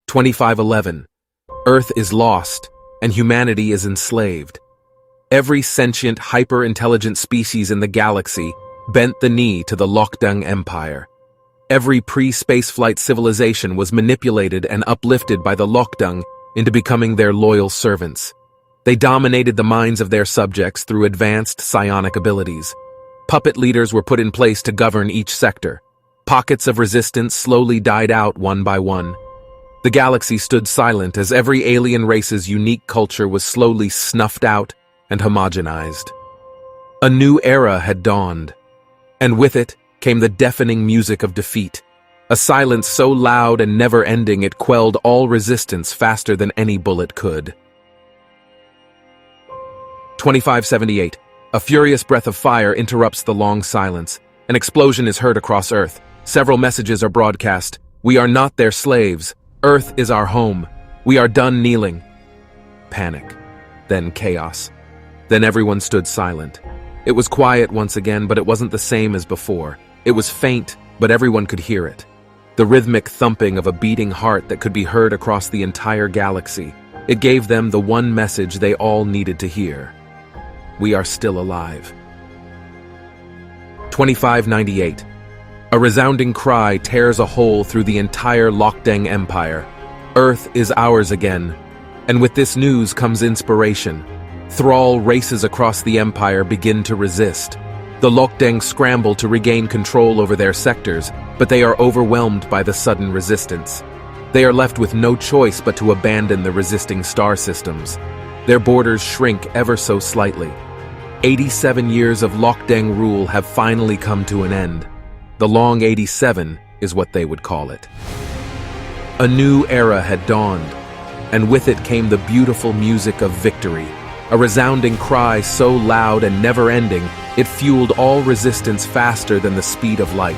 2511. Earth is lost, and humanity is enslaved. Every sentient, hyper-intelligent species in the galaxy bent the knee to the Lockdung Empire. Every pre-spaceflight civilization was manipulated and uplifted by the Lockdung into becoming their loyal servants. They dominated the minds of their subjects through advanced psionic abilities. Puppet leaders were put in place to govern each sector. Pockets of resistance slowly died out one by one. The galaxy stood silent as every alien race's unique culture was slowly snuffed out and homogenized. A new era had dawned, and with it came the deafening music of defeat, a silence so loud and never-ending it quelled all resistance faster than any bullet could. 2578. A furious breath of fire interrupts the long silence. An explosion is heard across Earth. Several messages are broadcast. We are not their slaves. Earth is our home. We are done kneeling. Panic. Then chaos. Then everyone stood silent. It was quiet once again, but it wasn't the same as before. It was faint, but everyone could hear it. The rhythmic thumping of a beating heart that could be heard across the entire galaxy. It gave them the one message they all needed to hear. We are still alive. 2598. A resounding cry tears a hole through the entire Lockdung Empire. Earth is ours again. And with this news comes inspiration. Thrall races across the Empire begin to resist. The Lockdung scramble to regain control over their sectors, but they are overwhelmed by the sudden resistance. They are left with no choice but to abandon the resisting star systems. Their borders shrink ever so slightly. 87 years of Lockdung rule have finally come to an end. The Long 87 is what they would call it. A new era had dawned, and with it came the beautiful music of victory. A resounding cry so loud and never-ending, it fueled all resistance faster than the speed of light.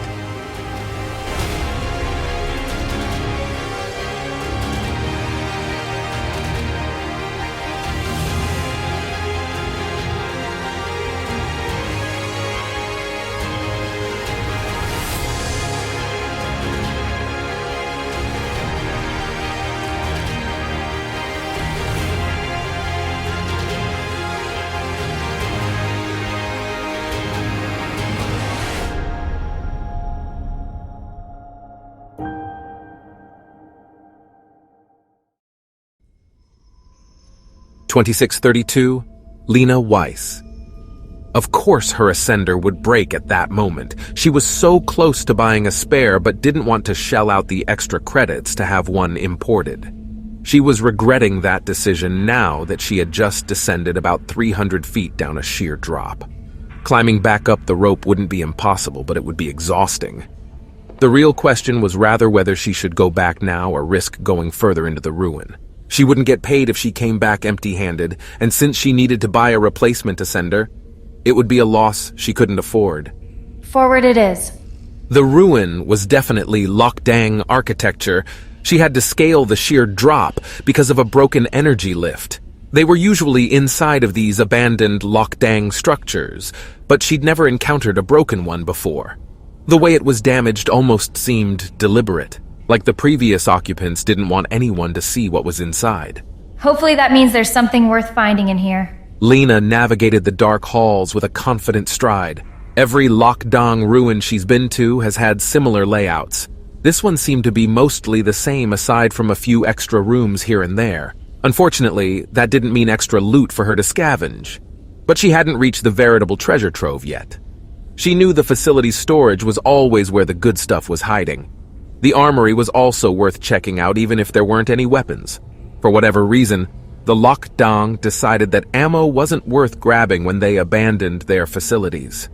(2632) Lena Weiss. Of course her ascender would break at that moment. She was so close to buying a spare but didn't want to shell out the extra credits to have one imported. She was regretting that decision now that she had just descended about 300 feet down a sheer drop. Climbing back up the rope wouldn't be impossible, but it would be exhausting. The real question was rather whether she should go back now or risk going further into the ruin. She wouldn't get paid if she came back empty-handed, and since she needed to buy a replacement ascender, it would be a loss she couldn't afford. Forward it is. The ruin was definitely Lockdung architecture. She had to scale the sheer drop because of a broken energy lift. They were usually inside of these abandoned Lockdung structures, but she'd never encountered a broken one before. The way it was damaged almost seemed deliberate. Like the previous occupants didn't want anyone to see what was inside. Hopefully that means there's something worth finding in here. Lena navigated the dark halls with a confident stride. Every Lockdung ruin she's been to has had similar layouts. This one seemed to be mostly the same aside from a few extra rooms here and there. Unfortunately, that didn't mean extra loot for her to scavenge. But she hadn't reached the veritable treasure trove yet. She knew the facility's storage was always where the good stuff was hiding. The armory was also worth checking out even if there weren't any weapons. For whatever reason, the Lockdung decided that ammo wasn't worth grabbing when they abandoned their facilities.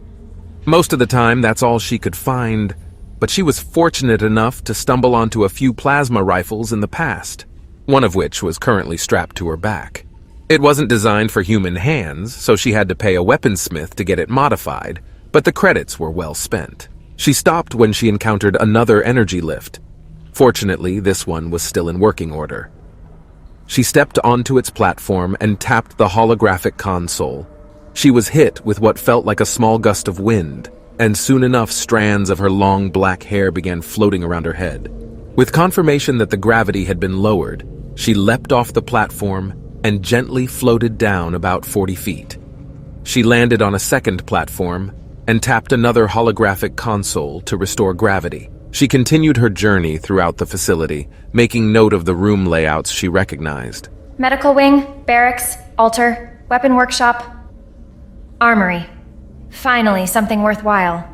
Most of the time, that's all she could find, but she was fortunate enough to stumble onto a few plasma rifles in the past, one of which was currently strapped to her back. It wasn't designed for human hands, so she had to pay a weaponsmith to get it modified, but the credits were well spent. She stopped when she encountered another energy lift. Fortunately, this one was still in working order. She stepped onto its platform and tapped the holographic console. She was hit with what felt like a small gust of wind, and soon enough strands of her long black hair began floating around her head. With confirmation that the gravity had been lowered, she leapt off the platform and gently floated down about 40 feet. She landed on a second platform and tapped another holographic console to restore gravity. She continued her journey throughout the facility, making note of the room layouts she recognized. Medical wing, barracks, altar, weapon workshop, armory. Finally, something worthwhile.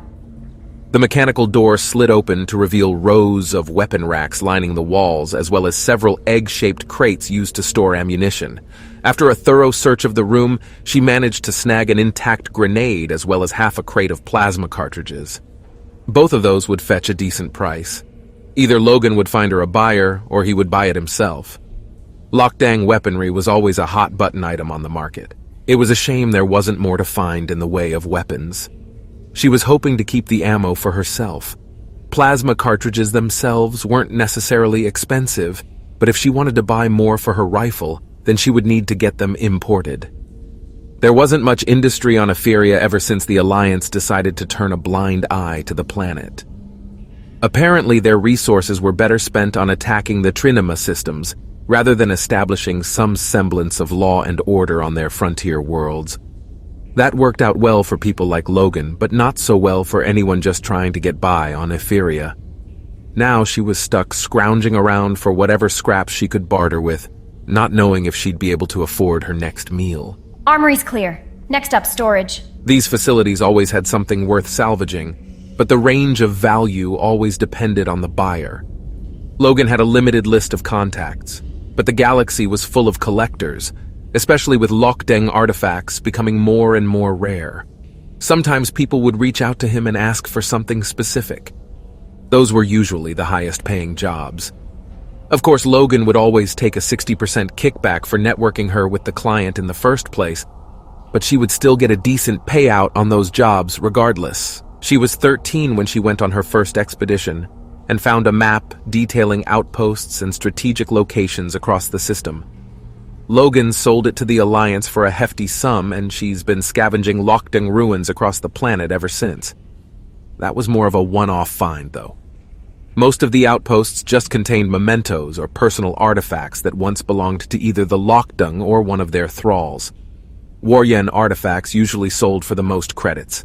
The mechanical door slid open to reveal rows of weapon racks lining the walls, as well as several egg-shaped crates used to store ammunition. After a thorough search of the room, she managed to snag an intact grenade as well as half a crate of plasma cartridges. Both of those would fetch a decent price. Either Logan would find her a buyer, or he would buy it himself. Lockdang weaponry was always a hot-button item on the market. It was a shame there wasn't more to find in the way of weapons. She was hoping to keep the ammo for herself. Plasma cartridges themselves weren't necessarily expensive, but if she wanted to buy more for her rifle, then she would need to get them imported. There wasn't much industry on Etheria ever since the Alliance decided to turn a blind eye to the planet. Apparently, their resources were better spent on attacking the Trinima systems, rather than establishing some semblance of law and order on their frontier worlds. That worked out well for people like Logan, but not so well for anyone just trying to get by on Etheria. Now she was stuck scrounging around for whatever scraps she could barter with, not knowing if she'd be able to afford her next meal. Armory's clear. Next up, storage. These facilities always had something worth salvaging, but the range of value always depended on the buyer. Logan had a limited list of contacts, but the galaxy was full of collectors, especially with Lockdeng artifacts becoming more and more rare. Sometimes people would reach out to him and ask for something specific. Those were usually the highest-paying jobs. Of course, Logan would always take a 60% kickback for networking her with the client in the first place, but she would still get a decent payout on those jobs regardless. She was 13 when she went on her first expedition and found a map detailing outposts and strategic locations across the system. Logan sold it to the Alliance for a hefty sum, and she's been scavenging Lockdeng ruins across the planet ever since. That was more of a one-off find, though. Most of the outposts just contained mementos or personal artifacts that once belonged to either the Lockdeng or one of their thralls. Waryen artifacts usually sold for the most credits.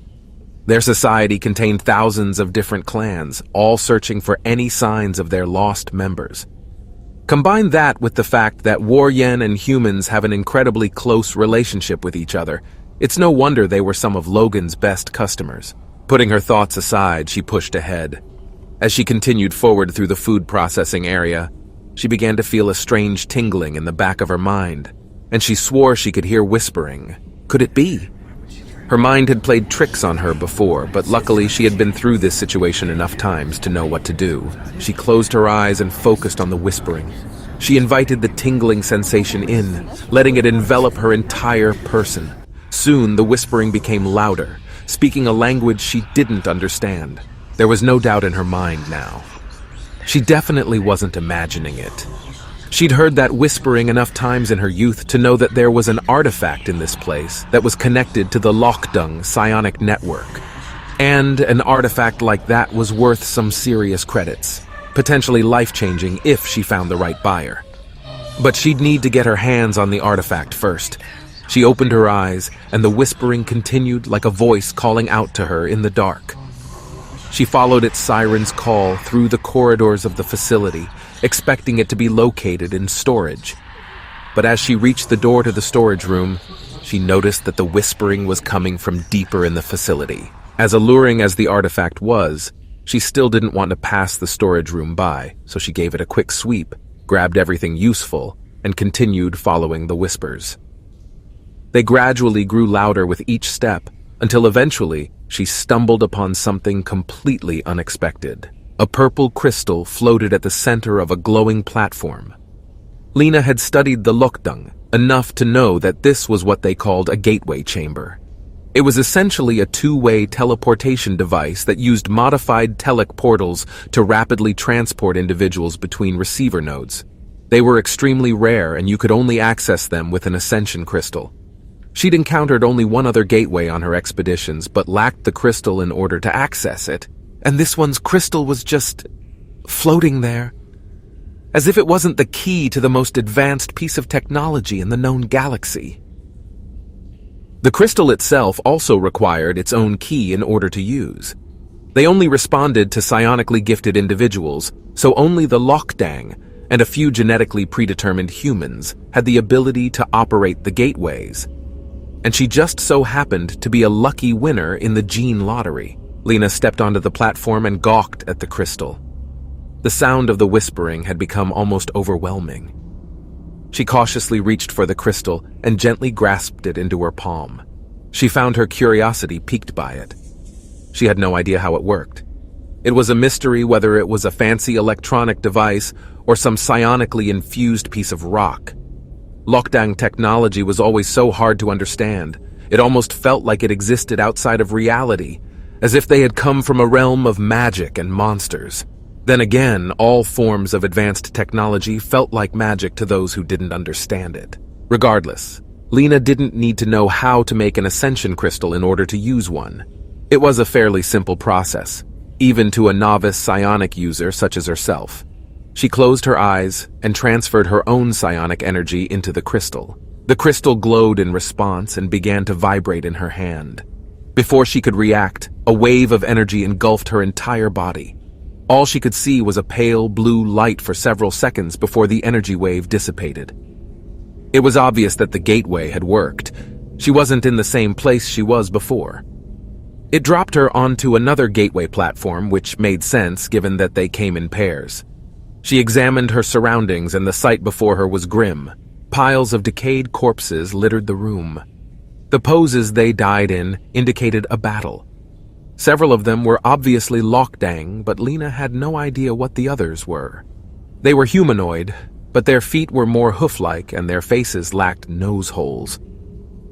Their society contained thousands of different clans, all searching for any signs of their lost members. Combine that with the fact that Waryen and humans have an incredibly close relationship with each other. It's no wonder they were some of Logan's best customers. Putting her thoughts aside, she pushed ahead. As she continued forward through the food processing area, she began to feel a strange tingling in the back of her mind, and she swore she could hear whispering. Could it be? Her mind had played tricks on her before, but luckily she had been through this situation enough times to know what to do. She closed her eyes and focused on the whispering. She invited the tingling sensation in, letting it envelop her entire person. Soon, the whispering became louder, speaking a language she didn't understand. There was no doubt in her mind now. She definitely wasn't imagining it. She'd heard that whispering enough times in her youth to know that there was an artifact in this place that was connected to the Lockdeng psionic network. And an artifact like that was worth some serious credits, potentially life-changing if she found the right buyer. But she'd need to get her hands on the artifact first. She opened her eyes, and the whispering continued like a voice calling out to her in the dark. She followed its siren's call through the corridors of the facility, expecting it to be located in storage. But as she reached the door to the storage room, she noticed that the whispering was coming from deeper in the facility. As alluring as the artifact was, she still didn't want to pass the storage room by, so she gave it a quick sweep, grabbed everything useful, and continued following the whispers. They gradually grew louder with each step, until eventually she stumbled upon something completely unexpected. A purple crystal floated at the center of a glowing platform. Lena had studied the Lockdeng enough to know that this was what they called a gateway chamber. It was essentially a two-way teleportation device that used modified telic portals to rapidly transport individuals between receiver nodes. They were extremely rare, and you could only access them with an ascension crystal. She'd encountered only one other gateway on her expeditions, but lacked the crystal in order to access it. And this one's crystal was just floating there, as if it wasn't the key to the most advanced piece of technology in the known galaxy. The crystal itself also required its own key in order to use. They only responded to psionically gifted individuals, so only the Lokdang and a few genetically predetermined humans had the ability to operate the gateways. And she just so happened to be a lucky winner in the gene lottery. Lena stepped onto the platform and gawked at the crystal. The sound of the whispering had become almost overwhelming. She cautiously reached for the crystal and gently grasped it into her palm. She found her curiosity piqued by it. She had no idea how it worked. It was a mystery whether it was a fancy electronic device or some psionically infused piece of rock. Lokdang technology was always so hard to understand. It almost felt like it existed outside of reality, as if they had come from a realm of magic and monsters. Then again, all forms of advanced technology felt like magic to those who didn't understand it. Regardless, Lena didn't need to know how to make an ascension crystal in order to use one. It was a fairly simple process, even to a novice psionic user such as herself. She closed her eyes and transferred her own psionic energy into the crystal. The crystal glowed in response and began to vibrate in her hand. Before she could react, a wave of energy engulfed her entire body. All she could see was a pale blue light for several seconds before the energy wave dissipated. It was obvious that the gateway had worked. She wasn't in the same place she was before. It dropped her onto another gateway platform, which made sense given that they came in pairs. She examined her surroundings, and the sight before her was grim. Piles of decayed corpses littered the room. The poses they died in indicated a battle. Several of them were obviously Lokdang, but Lena had no idea what the others were. They were humanoid, but their feet were more hoof-like and their faces lacked nose holes.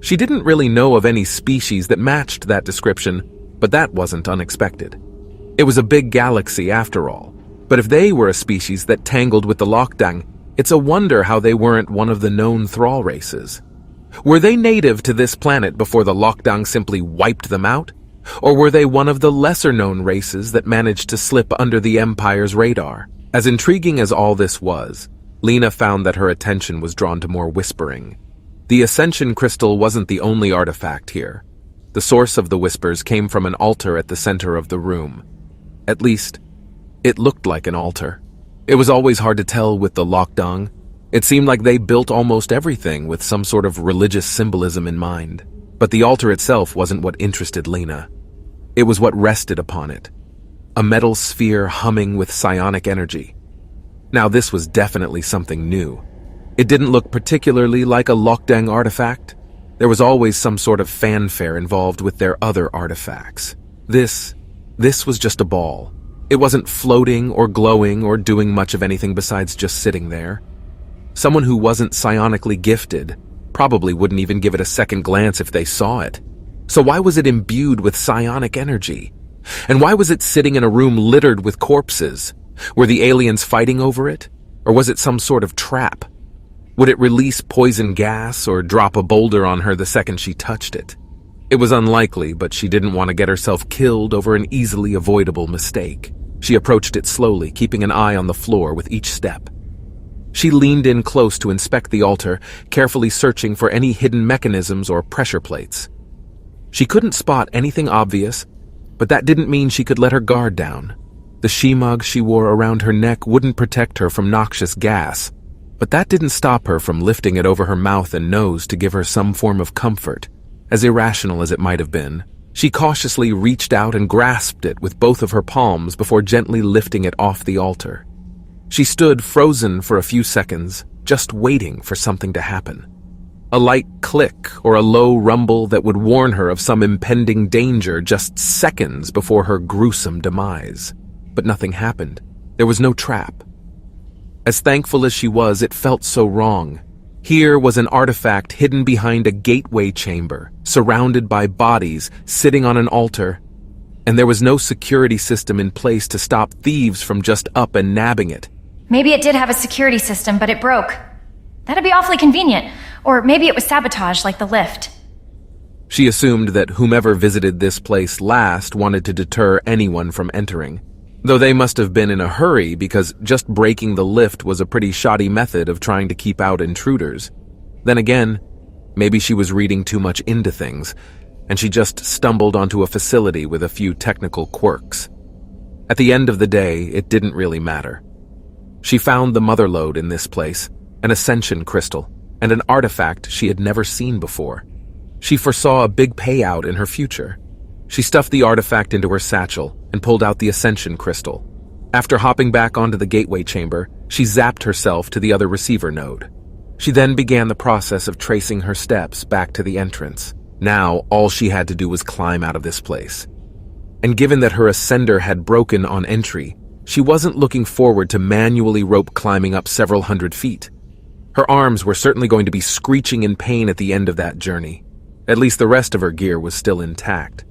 She didn't really know of any species that matched that description, but that wasn't unexpected. It was a big galaxy after all, but if they were a species that tangled with the Lokdang, it's a wonder how they weren't one of the known thrall races. Were they native to this planet before the Lokdang simply wiped them out? Or were they one of the lesser-known races that managed to slip under the Empire's radar? As intriguing as all this was, Lena found that her attention was drawn to more whispering. The Ascension Crystal wasn't the only artifact here. The source of the whispers came from an altar at the center of the room. At least, it looked like an altar. It was always hard to tell with the Lokdang. It seemed like they built almost everything with some sort of religious symbolism in mind. But the altar itself wasn't what interested Lena. It was what rested upon it. A metal sphere humming with psionic energy. Now this was definitely something new. It didn't look particularly like a Lokdang artifact. There was always some sort of fanfare involved with their other artifacts. This was just a ball. It wasn't floating or glowing or doing much of anything besides just sitting there. Someone who wasn't psionically gifted probably wouldn't even give it a second glance if they saw it. So why was it imbued with psionic energy? And why was it sitting in a room littered with corpses? Were the aliens fighting over it? Or was it some sort of trap? Would it release poison gas or drop a boulder on her the second she touched it? It was unlikely, but she didn't want to get herself killed over an easily avoidable mistake. She approached it slowly, keeping an eye on the floor with each step. She leaned in close to inspect the altar, carefully searching for any hidden mechanisms or pressure plates. She couldn't spot anything obvious, but that didn't mean she could let her guard down. The shemagh she wore around her neck wouldn't protect her from noxious gas, but that didn't stop her from lifting it over her mouth and nose to give her some form of comfort. As irrational as it might have been, she cautiously reached out and grasped it with both of her palms before gently lifting it off the altar. She stood frozen for a few seconds, just waiting for something to happen. A light click or a low rumble that would warn her of some impending danger just seconds before her gruesome demise. But nothing happened. There was no trap. As thankful as she was, it felt so wrong. Here was an artifact hidden behind a gateway chamber, surrounded by bodies, sitting on an altar, and there was no security system in place to stop thieves from just up and nabbing it. Maybe it did have a security system, but it broke. That'd be awfully convenient. Or maybe it was sabotage like the lift. She assumed that whomever visited this place last wanted to deter anyone from entering. Though they must have been in a hurry because just breaking the lift was a pretty shoddy method of trying to keep out intruders. Then again, maybe she was reading too much into things, and she just stumbled onto a facility with a few technical quirks. At the end of the day, it didn't really matter. She found the mother lode in this place, an ascension crystal, and an artifact she had never seen before. She foresaw a big payout in her future. She stuffed the artifact into her satchel and pulled out the ascension crystal. After hopping back onto the gateway chamber, she zapped herself to the other receiver node. She then began the process of tracing her steps back to the entrance. Now, all she had to do was climb out of this place. And given that her ascender had broken on entry, she wasn't looking forward to manually rope climbing up several hundred feet. Her arms were certainly going to be screeching in pain at the end of that journey. At least the rest of her gear was still intact.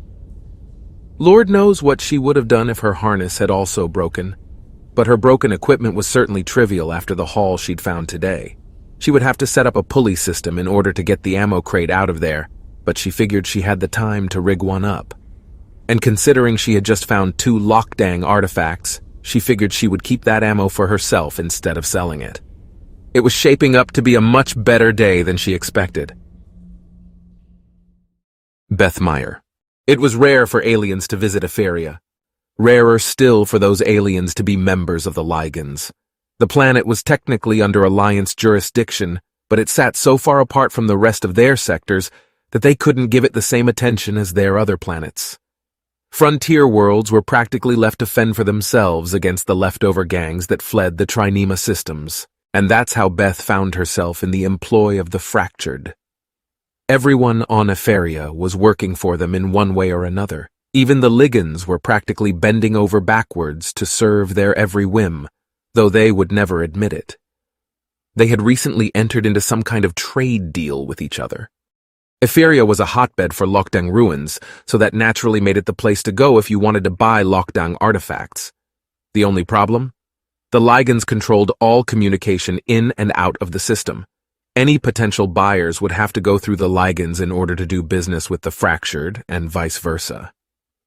Lord knows what she would have done if her harness had also broken, but her broken equipment was certainly trivial after the haul she'd found today. She would have to set up a pulley system in order to get the ammo crate out of there, but she figured she had the time to rig one up. And considering she had just found 2 lockdang artifacts, she figured she would keep that ammo for herself instead of selling it. It was shaping up to be a much better day than she expected. Beth Meyer. It was rare for aliens to visit Etheria. Rarer still for those aliens to be members of the Ligans. The planet was technically under Alliance jurisdiction, but it sat so far apart from the rest of their sectors that they couldn't give it the same attention as their other planets. Frontier worlds were practically left to fend for themselves against the leftover gangs that fled the Trinema systems, and that's how Beth found herself in the employ of the Fractured. Everyone on Etheria was working for them in one way or another. Even the Ligans were practically bending over backwards to serve their every whim, though they would never admit it. They had recently entered into some kind of trade deal with each other. Etheria was a hotbed for Lockdang ruins, so that naturally made it the place to go if you wanted to buy Lockdang artifacts. The only problem? The Ligans controlled all communication in and out of the system. Any potential buyers would have to go through the Ligans in order to do business with the Fractured, and vice versa.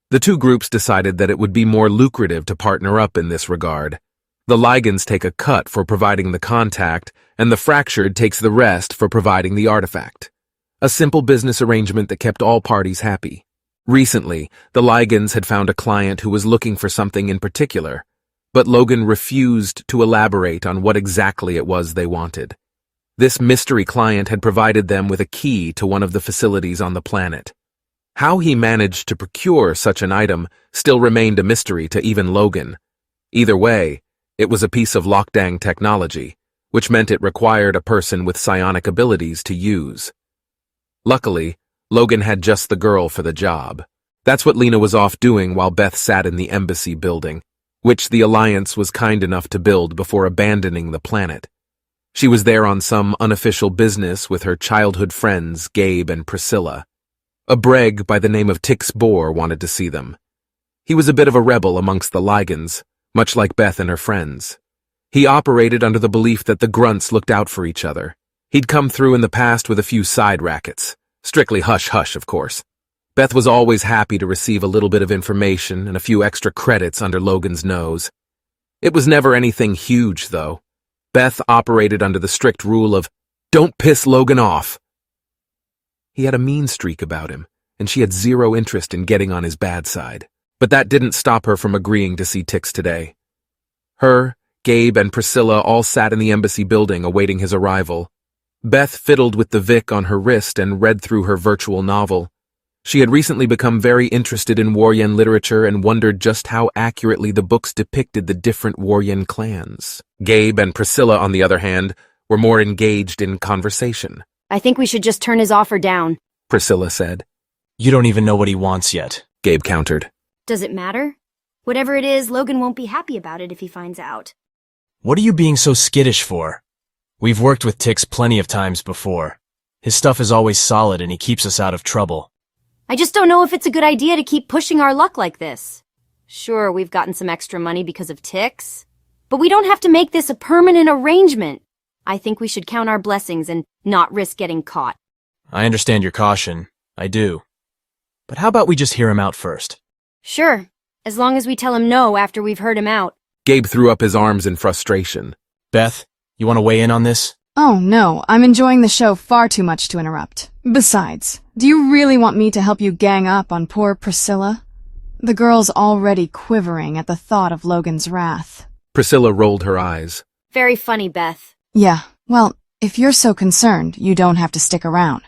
The two groups decided that it would be more lucrative to partner up in this regard. The Ligans take a cut for providing the contact, and the Fractured takes the rest for providing the artifact. A simple business arrangement that kept all parties happy. Recently, the Ligans had found a client who was looking for something in particular, but Logan refused to elaborate on what exactly it was they wanted. This mystery client had provided them with a key to one of the facilities on the planet. How he managed to procure such an item still remained a mystery to even Logan. Either way, it was a piece of Lockdang technology, which meant it required a person with psionic abilities to use. Luckily, Logan had just the girl for the job. That's what Lena was off doing while Beth sat in the embassy building, which the Alliance was kind enough to build before abandoning the planet. She was there on some unofficial business with her childhood friends, Gabe and Priscilla. A Breg by the name of Tix Bohr wanted to see them. He was a bit of a rebel amongst the Ligans, much like Beth and her friends. He operated under the belief that the grunts looked out for each other. He'd come through in the past with a few side rackets. Strictly hush-hush, of course. Beth was always happy to receive a little bit of information and a few extra credits under Logan's nose. It was never anything huge, though. Beth operated under the strict rule of, "Don't piss Logan off." He had a mean streak about him, and she had zero interest in getting on his bad side. But that didn't stop her from agreeing to see Tix today. Her, Gabe, and Priscilla all sat in the embassy building awaiting his arrival. Beth fiddled with the Vic on her wrist and read through her virtual novel. She had recently become very interested in Waryen literature and wondered just how accurately the books depicted the different Waryen clans. Gabe and Priscilla, on the other hand, were more engaged in conversation. "I think we should just turn his offer down," Priscilla said. "You don't even know what he wants yet," Gabe countered. "Does it matter? Whatever it is, Logan won't be happy about it if he finds out." "What are you being so skittish for? We've worked with Tix plenty of times before. His stuff is always solid and he keeps us out of trouble." "I just don't know if it's a good idea to keep pushing our luck like this. Sure, we've gotten some extra money because of Tix, but we don't have to make this a permanent arrangement. I think we should count our blessings and not risk getting caught." "I understand your caution. I do. But how about we just hear him out first?" "Sure. As long as we tell him no after we've heard him out. Gabe threw up his arms in frustration. Beth, you want to weigh in on this? Oh no, I'm enjoying the show far too much to interrupt. Besides, do you really want me to help you gang up on poor Priscilla? The girl's already quivering at the thought of Logan's wrath. Priscilla rolled her eyes. Very funny, Beth. Yeah, well, if you're so concerned, you don't have to stick around.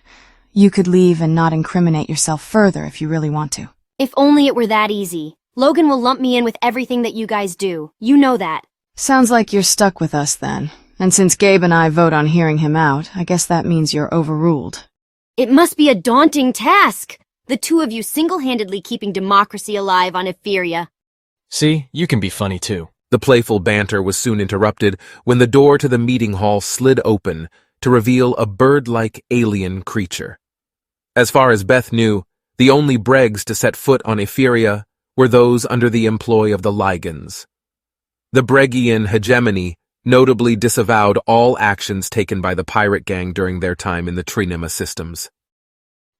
You could leave and not incriminate yourself further if you really want to. If only it were that easy. Logan will lump me in with everything that you guys do. You know that. Sounds like you're stuck with us then. And since Gabe and I vote on hearing him out, I guess that means you're overruled. It must be a daunting task. The two of you single-handedly keeping democracy alive on Etheria. See, you can be funny too. The playful banter was soon interrupted when the door to the meeting hall slid open to reveal a bird-like alien creature. As far as Beth knew, the only Bregs to set foot on Etheria were those under the employ of the Ligans. The Bregian hegemony notably disavowed all actions taken by the pirate gang during their time in the Trinema systems.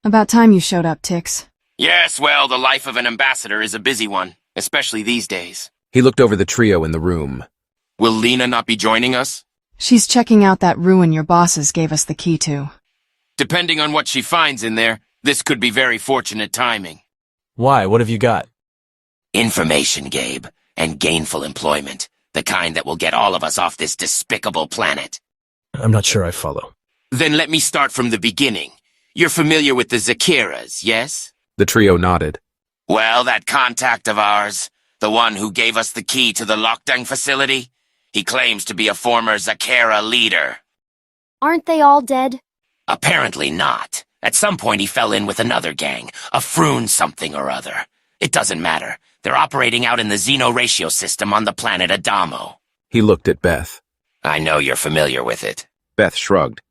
About time you showed up, Tix. Yes, well, the life of an ambassador is a busy one, especially these days. He looked over the trio in the room. Will Lena not be joining us? She's checking out that ruin your bosses gave us the key to. Depending on what she finds in there, this could be very fortunate timing. Why? What have you got? Information, Gabe, and gainful employment. The kind that will get all of us off this despicable planet. I'm not sure I follow. Then let me start from the beginning. You're familiar with the Zakiras, yes? The trio nodded. Well, that contact of ours, the one who gave us the key to the lockdown facility, he claims to be a former Zakira leader. Aren't they all dead? Apparently not. At some point he fell in with another gang, a Froon something or other. It doesn't matter. They're operating out in the Xeno-Ratio system on the planet Adamo. He looked at Beth. I know you're familiar with it. Beth shrugged.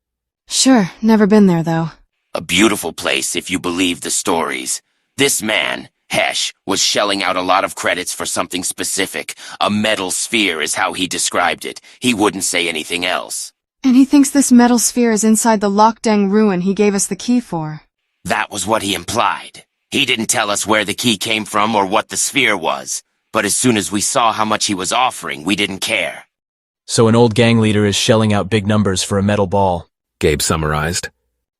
Sure, never been there though. A beautiful place if you believe the stories. This man, Hesh, was shelling out a lot of credits for something specific. A metal sphere is how he described it. He wouldn't say anything else. And he thinks this metal sphere is inside the Lockdang ruin he gave us the key for. That was what he implied. He didn't tell us where the key came from or what the sphere was. But as soon as we saw how much he was offering, we didn't care. So an old gang leader is shelling out big numbers for a metal ball. Gabe summarized.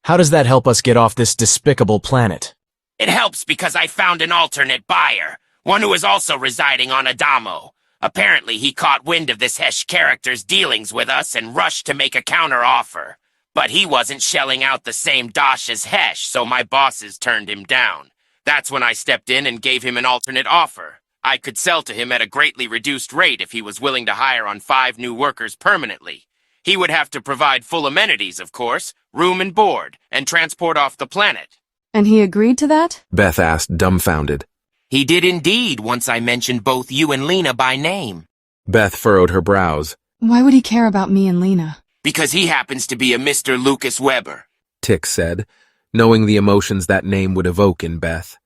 How does that help us get off this despicable planet? It helps because I found an alternate buyer, one who is also residing on Adamo. Apparently he caught wind of this Hesh character's dealings with us and rushed to make a counter-offer. But he wasn't shelling out the same dosh as Hesh, so my bosses turned him down. That's when I stepped in and gave him an alternate offer. I could sell to him at a greatly reduced rate if he was willing to hire on 5 new workers permanently. He would have to provide full amenities, of course, room and board, and transport off the planet. And he agreed to that? Beth asked, dumbfounded. He did indeed once I mentioned both you and Lena by name. Beth furrowed her brows. Why would he care about me and Lena? Because he happens to be a Mr. Lucas Weber. Tix said, knowing the emotions that name would evoke in Beth.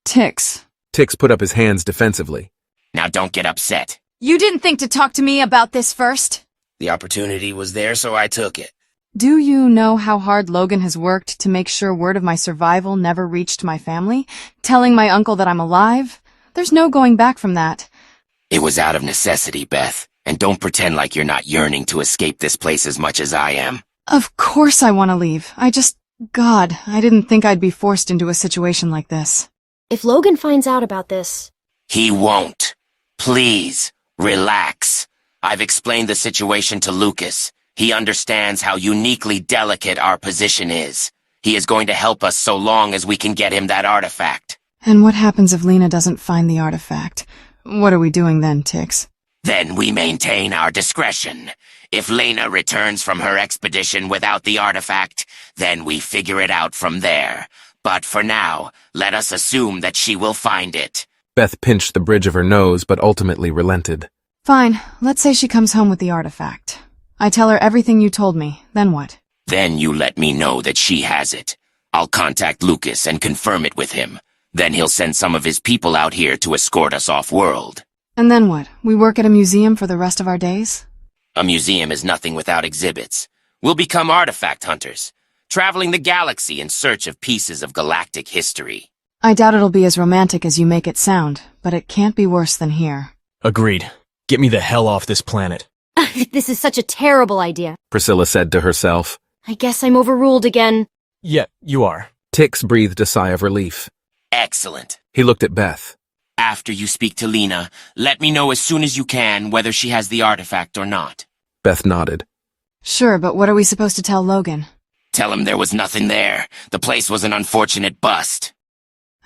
Tix. Tix put up his hands defensively. Now don't get upset. You didn't think to talk to me about this first? The opportunity was there, so I took it. Do you know how hard Logan has worked to make sure word of my survival never reached my family? Telling my uncle that I'm alive? There's no going back from that. It was out of necessity, Beth. And don't pretend like you're not yearning to escape this place as much as I am. Of course I want to leave. God, I didn't think I'd be forced into a situation like this. If Logan finds out about this... He won't. Please, relax. I've explained the situation to Lucas. He understands how uniquely delicate our position is. He is going to help us so long as we can get him that artifact. And what happens if Lena doesn't find the artifact? What are we doing then, Tix? Then we maintain our discretion. If Lena returns from her expedition without the artifact, then we figure it out from there. But for now, let us assume that she will find it. Beth pinched the bridge of her nose, but ultimately relented. Fine, let's say she comes home with the artifact. I tell her everything you told me, then what? Then you let me know that she has it. I'll contact Lucas and confirm it with him. Then he'll send some of his people out here to escort us off-world. And then what? We work at a museum for the rest of our days? A museum is nothing without exhibits. We'll become artifact hunters, traveling the galaxy in search of pieces of galactic history. I doubt it'll be as romantic as you make it sound, but it can't be worse than here. Agreed. Get me the hell off this planet. This is such a terrible idea. Priscilla said to herself. I guess I'm overruled again. Yeah, you are. Tix breathed a sigh of relief. Excellent. He looked at Beth. After you speak to Lena, let me know as soon as you can whether she has the artifact or not. Beth nodded. Sure, but what are we supposed to tell Logan? Tell him there was nothing there. The place was an unfortunate bust.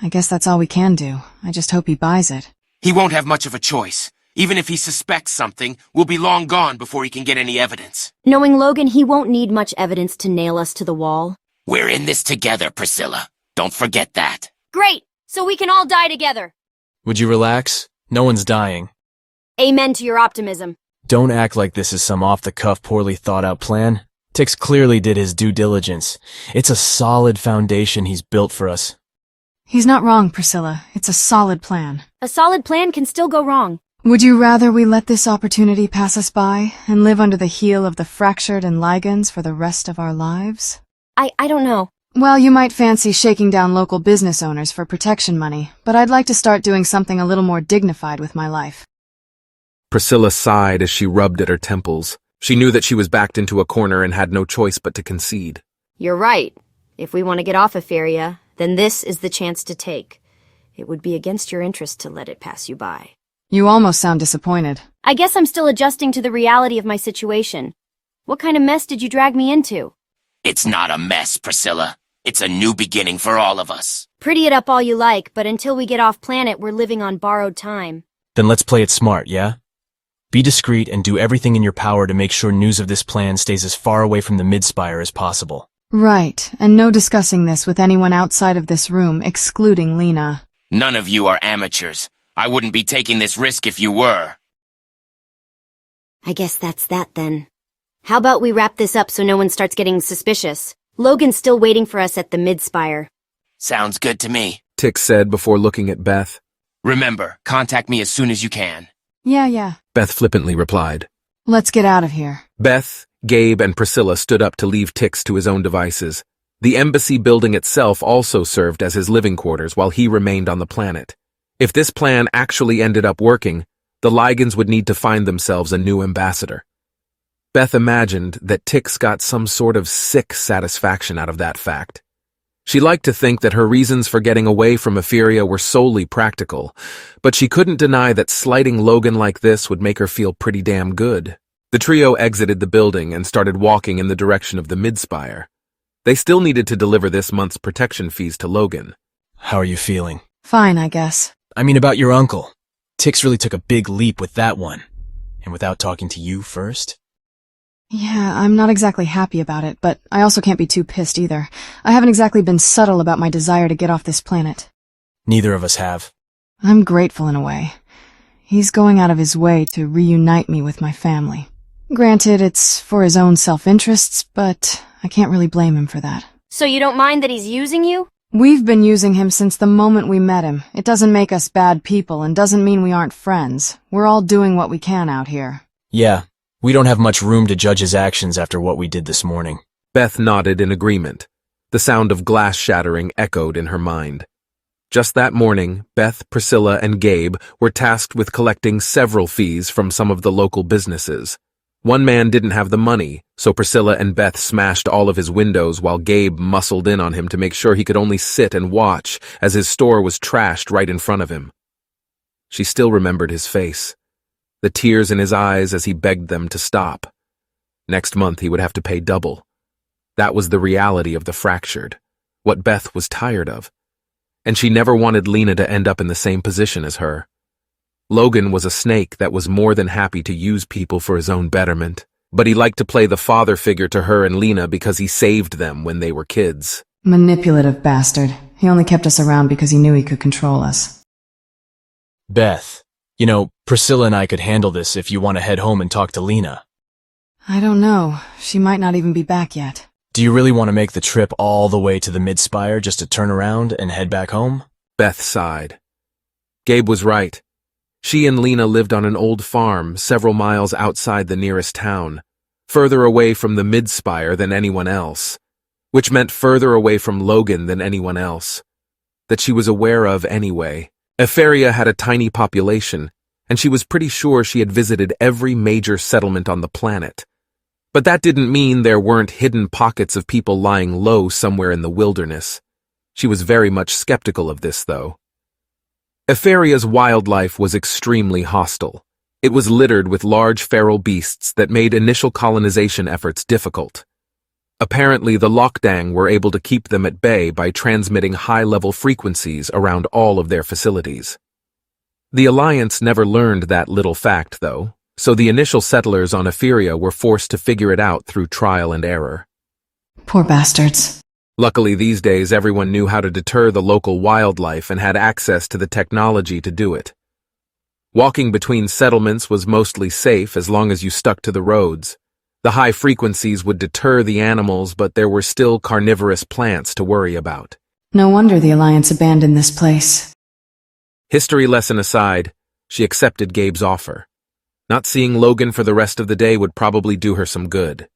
I guess that's all we can do. I just hope he buys it. He won't have much of a choice. Even if he suspects something, we'll be long gone before he can get any evidence. Knowing Logan, he won't need much evidence to nail us to the wall. We're in this together, Priscilla. Don't forget that. Great! So we can all die together. Would you relax? No one's dying. Amen to your optimism. Don't act like this is some off-the-cuff, poorly thought-out plan. Tix clearly did his due diligence. It's a solid foundation he's built for us. He's not wrong, Priscilla. It's a solid plan. A solid plan can still go wrong. Would you rather we let this opportunity pass us by and live under the heel of the Fractured and Ligands for the rest of our lives? I don't know. Well, you might fancy shaking down local business owners for protection money, but I'd like to start doing something a little more dignified with my life. Priscilla sighed as she rubbed at her temples. She knew that she was backed into a corner and had no choice but to concede. You're right. If we want to get off of Feria, then this is the chance to take. It would be against your interest to let it pass you by. You almost sound disappointed. I guess I'm still adjusting to the reality of my situation. What kind of mess did you drag me into? It's not a mess, Priscilla. It's a new beginning for all of us. Pretty it up all you like, but until we get off planet, we're living on borrowed time. Then let's play it smart, yeah? Be discreet and do everything in your power to make sure news of this plan stays as far away from the Midspire as possible. Right, and no discussing this with anyone outside of this room, excluding Lena. None of you are amateurs. I wouldn't be taking this risk if you were. I guess that's that then. How about we wrap this up so no one starts getting suspicious? Logan's still waiting for us at the Midspire. Sounds good to me. Tix said before looking at Beth. Remember, contact me as soon as you can. Yeah. Beth flippantly replied. Let's get out of here. Beth, Gabe, and Priscilla stood up to leave Tix to his own devices. The embassy building itself also served as his living quarters while he remained on the planet. If this plan actually ended up working, the Ligans would need to find themselves a new ambassador. Beth imagined that Tix got some sort of sick satisfaction out of that fact. She liked to think that her reasons for getting away from Etheria were solely practical, but she couldn't deny that slighting Logan like this would make her feel pretty damn good. The trio exited the building and started walking in the direction of the Midspire. They still needed to deliver this month's protection fees to Logan. How are you feeling? Fine, I guess. I mean about your uncle. Tix really took a big leap with that one. And without talking to you first? Yeah, I'm not exactly happy about it, but I also can't be too pissed either. I haven't exactly been subtle about my desire to get off this planet. Neither of us have. I'm grateful in a way. He's going out of his way to reunite me with my family. Granted, it's for his own self-interests, but I can't really blame him for that. So you don't mind that he's using you? We've been using him since the moment we met him. It doesn't make us bad people and doesn't mean we aren't friends. We're all doing what we can out here. Yeah, we don't have much room to judge his actions after what we did this morning. Beth nodded in agreement. The sound of glass shattering echoed in her mind. Just that morning, Beth, Priscilla, and Gabe were tasked with collecting several fees from some of the local businesses. One man didn't have the money, so Priscilla and Beth smashed all of his windows while Gabe muscled in on him to make sure he could only sit and watch as his store was trashed right in front of him. She still remembered his face, the tears in his eyes as he begged them to stop. Next month he would have to pay double. That was the reality of the Fractured, what Beth was tired of. And she never wanted Lena to end up in the same position as her. Logan was a snake that was more than happy to use people for his own betterment, but he liked to play the father figure to her and Lena because he saved them when they were kids. Manipulative bastard. He only kept us around because he knew he could control us. Beth, Priscilla and I could handle this if you want to head home and talk to Lena. I don't know. She might not even be back yet. Do you really want to make the trip all the way to the Midspire just to turn around and head back home? Beth sighed. Gabe was right. She and Lena lived on an old farm several miles outside the nearest town, further away from the Midspire than anyone else, which meant further away from Logan than anyone else. that she was aware of anyway. Etheria had a tiny population, and she was pretty sure she had visited every major settlement on the planet. But that didn't mean there weren't hidden pockets of people lying low somewhere in the wilderness. She was very much skeptical of this, though. Etheria's wildlife was extremely hostile. It was littered with large feral beasts that made initial colonization efforts difficult. Apparently, the Lockdang were able to keep them at bay by transmitting high-level frequencies around all of their facilities. The Alliance never learned that little fact, though, so the initial settlers on Etheria were forced to figure it out through trial and error. Poor bastards. Luckily, these days everyone knew how to deter the local wildlife and had access to the technology to do it. Walking between settlements was mostly safe as long as you stuck to the roads. The high frequencies would deter the animals, but there were still carnivorous plants to worry about. No wonder the Alliance abandoned this place. History lesson aside, she accepted Gabe's offer. Not seeing Logan for the rest of the day would probably do her some good.